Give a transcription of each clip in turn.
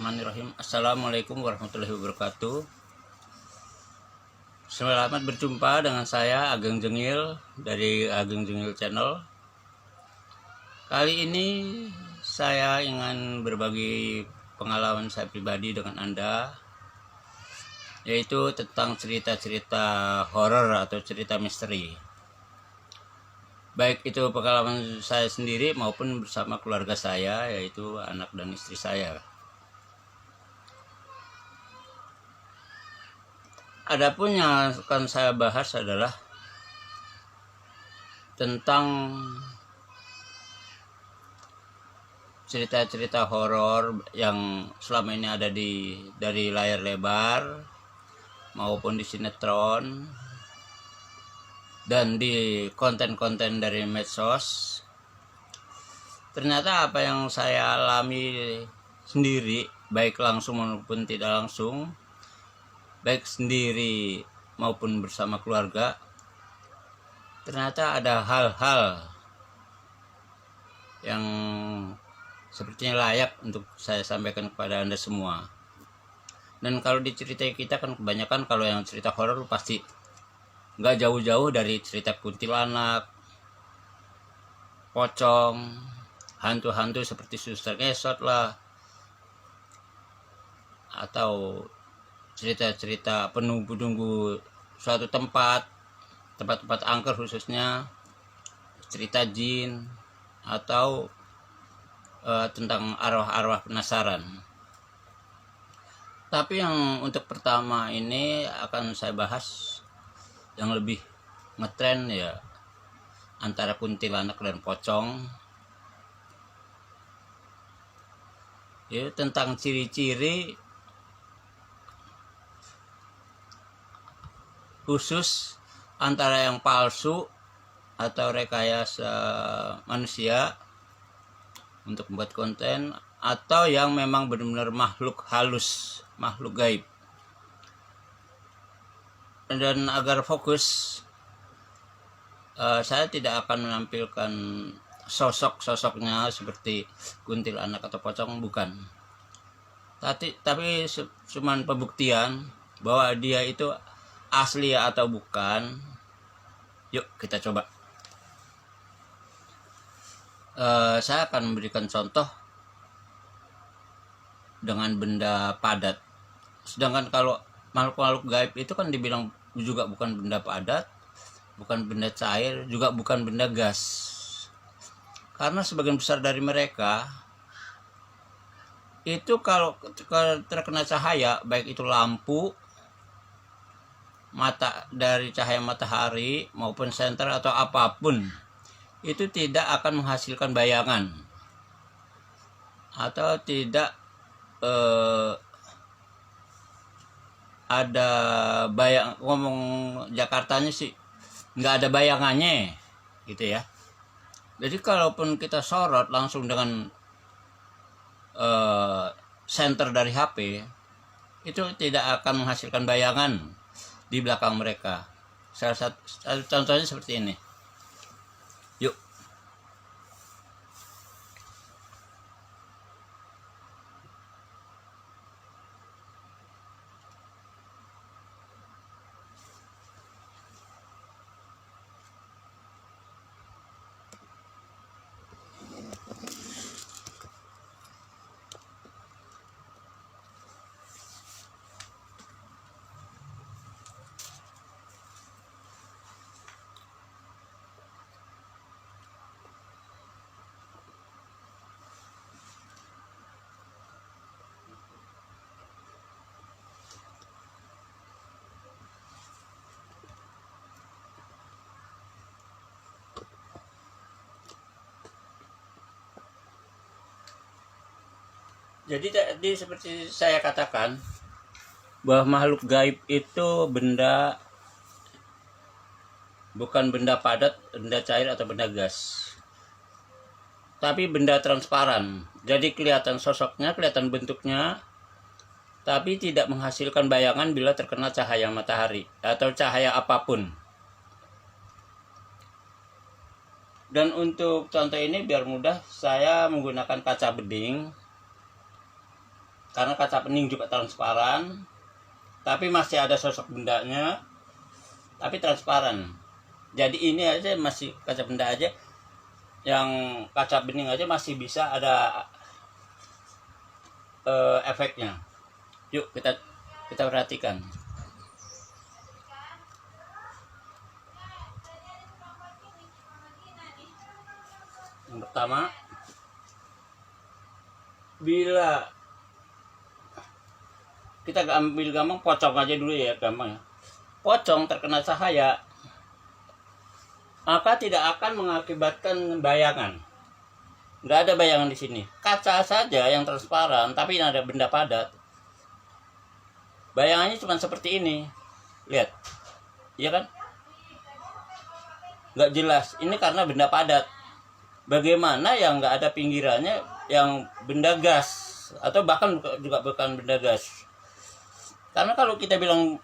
Bismillahirrahmanirrahim. Assalamualaikum warahmatullahi wabarakatuh. Selamat berjumpa dengan saya Ageng Jengil dari Ageng Jengil Channel. Kali ini saya ingin berbagi pengalaman saya pribadi dengan Anda, yaitu tentang cerita-cerita horor atau cerita misteri. Baik itu pengalaman saya sendiri maupun bersama keluarga saya, yaitu anak dan istri saya. Adapun yang akan saya bahas adalah tentang cerita-cerita horor yang selama ini ada dari layar lebar maupun di sinetron dan di konten-konten dari medsos. Ternyata apa yang saya alami sendiri, baik langsung maupun tidak langsung, baik sendiri maupun bersama keluarga, ternyata ada hal-hal yang sepertinya layak untuk saya sampaikan kepada Anda semua. Dan kalau diceritai kita kan kebanyakan kalau yang cerita horor pasti nggak jauh-jauh dari cerita kuntilanak, pocong, hantu-hantu seperti suster ngesot lah, atau cerita-cerita penunggu-nunggu suatu tempat angker, khususnya cerita jin atau tentang arwah-arwah penasaran. Tapi yang untuk pertama ini akan saya bahas yang lebih ngetren, ya, antara kuntilanak dan pocong. Ya, tentang ciri-ciri khusus antara yang palsu atau rekayasa manusia untuk membuat konten, atau yang memang benar-benar makhluk halus, makhluk gaib. Dan agar fokus, saya tidak akan menampilkan sosok-sosoknya seperti kuntilanak atau pocong, bukan. Tapi cuman pembuktian bahwa dia itu asli atau bukan. Yuk kita coba. Saya akan memberikan contoh dengan benda padat. Sedangkan kalau makhluk-makhluk gaib itu kan dibilang juga bukan benda padat, bukan benda cair, juga bukan benda gas. Karena sebagian besar dari mereka itu kalau terkena cahaya, baik itu lampu, mata dari cahaya matahari maupun senter atau apapun, itu tidak akan menghasilkan bayangan atau tidak ada bayang. Ngomong Jakartanya sih nggak ada bayangannya gitu ya. Jadi kalaupun kita sorot langsung dengan senter dari HP, itu tidak akan menghasilkan bayangan di belakang mereka. Salah satu contohnya seperti ini. Yuk. Jadi tadi seperti saya katakan bahwa makhluk gaib itu bukan benda padat, benda cair atau benda gas, tapi benda transparan. Jadi kelihatan sosoknya, kelihatan bentuknya, tapi tidak menghasilkan bayangan bila terkena cahaya matahari atau cahaya apapun. Dan untuk contoh ini biar mudah, saya menggunakan kaca beding karena kaca bening juga transparan, tapi masih ada sosok bendanya, tapi transparan. Jadi ini aja masih kaca benda aja, yang kaca bening aja masih bisa ada efeknya. Yuk kita perhatikan. Yang pertama, bila kita ambil gampang, pocong aja dulu ya, gampang ya. Pocong terkena cahaya, maka tidak akan mengakibatkan bayangan. Nggak ada bayangan di sini. Kaca saja yang transparan, tapi ada benda padat. Bayangannya cuma seperti ini. Lihat, iya kan? Nggak jelas. Ini karena benda padat. Bagaimana yang nggak ada pinggirannya, yang benda gas, atau bahkan juga bukan benda gas. Karena kalau kita bilang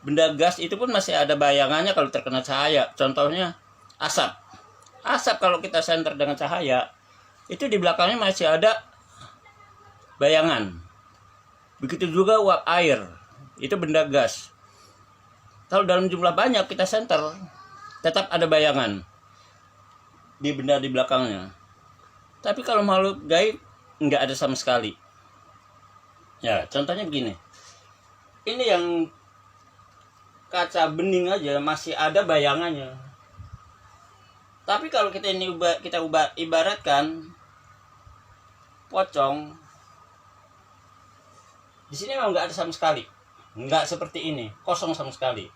benda gas itu pun masih ada bayangannya kalau terkena cahaya. Contohnya asap. Asap kalau kita senter dengan cahaya, itu di belakangnya masih ada bayangan. Begitu juga uap air, itu benda gas. Kalau dalam jumlah banyak kita senter, tetap ada bayangan di benda di belakangnya. Tapi kalau makhluk gaib nggak ada sama sekali. Ya, contohnya begini. Ini yang kaca bening aja masih ada bayangannya. Tapi kalau kita ibaratkan pocong, di sini memang nggak ada sama sekali, nggak seperti ini, kosong sama sekali.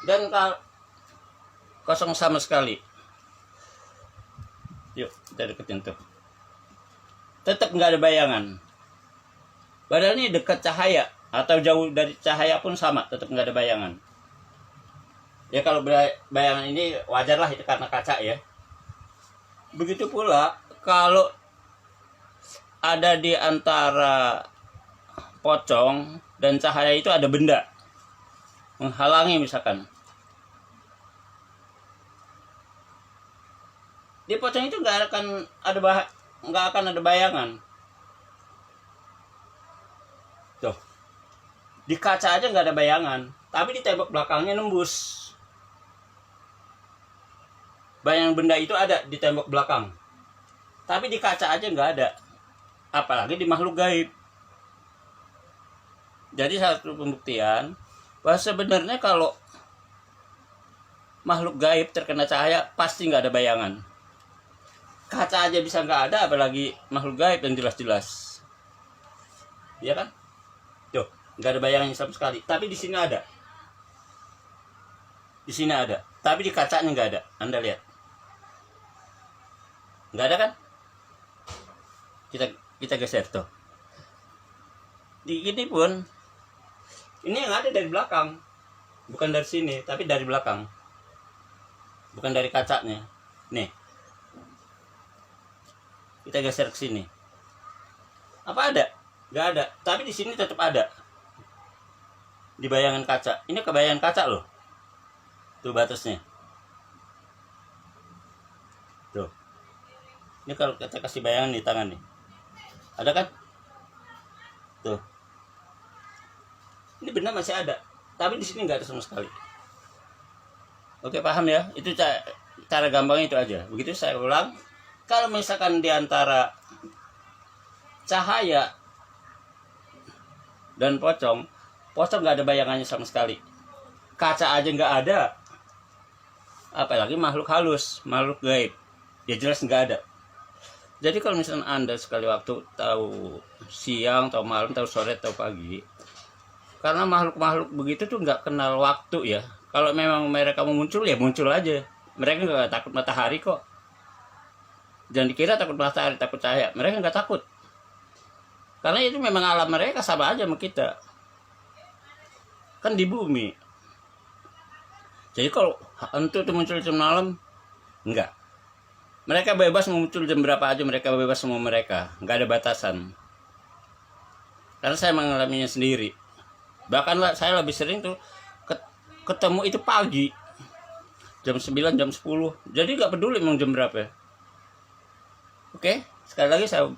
Dan kosong sama sekali. Yuk kita deketin tuh. Tetap nggak ada bayangan. Padahal ini dekat cahaya atau jauh dari cahaya pun sama, tetap nggak ada bayangan. Ya kalau bayangan ini wajar lah, itu karena kaca ya. Begitu pula kalau ada di antara pocong dan cahaya itu ada benda menghalangi misalkan. Di pocong itu nggak akan ada bayangan. Tuh, di kaca aja nggak ada bayangan, tapi di tembok belakangnya nembus. Bayangan benda itu ada di tembok belakang, tapi di kaca aja nggak ada, apalagi di makhluk gaib. Jadi satu pembuktian bahwa sebenarnya kalau makhluk gaib terkena cahaya pasti nggak ada bayangan. Kaca aja bisa nggak ada, apalagi makhluk gaib yang jelas-jelas. Iya kan? Tuh, nggak ada bayangannya sama sekali. Tapi di sini ada. Di sini ada. Tapi di kacanya nggak ada. Anda lihat. Nggak ada kan? Kita geser tuh. Di ini pun, ini yang ada dari belakang. Bukan dari sini, tapi dari belakang. Bukan dari kacanya. Nih. Kita geser ke sini. Apa ada? Nggak ada. Tapi di sini tetap ada. Di bayangan kaca. Ini kebayangan kaca loh. Tuh batasnya. Tuh. Ini kalau kita kasih bayangan di tangan nih. Ada kan? Tuh. Ini benda masih ada. Tapi di sini nggak ada sama sekali. Oke, paham ya? Itu cara gampangnya itu aja. Begitu saya ulang. Kalau misalkan di antara cahaya dan pocong nggak ada bayangannya sama sekali. Kaca aja nggak ada. Apalagi makhluk halus, makhluk gaib. Ya jelas nggak ada. Jadi kalau misalnya Anda sekali waktu tahu siang, tahu malam, tahu sore, tahu pagi, karena makhluk-makhluk begitu tuh nggak kenal waktu ya. Kalau memang mereka mau muncul ya muncul aja. Mereka nggak takut matahari kok. Jangan dikira takut matahari, takut cahaya. Mereka nggak takut. Karena itu memang alam mereka sama aja sama kita. Kan di bumi. Jadi kalau hantu itu muncul jam malam, enggak. Mereka bebas mau muncul jam berapa aja, mereka bebas semua mereka. Nggak ada batasan. Karena saya mengalaminya sendiri. Bahkan saya lebih sering tuh ketemu itu pagi. Jam 9, jam 10. Jadi nggak peduli mau jam berapa. Oke, sekali lagi saya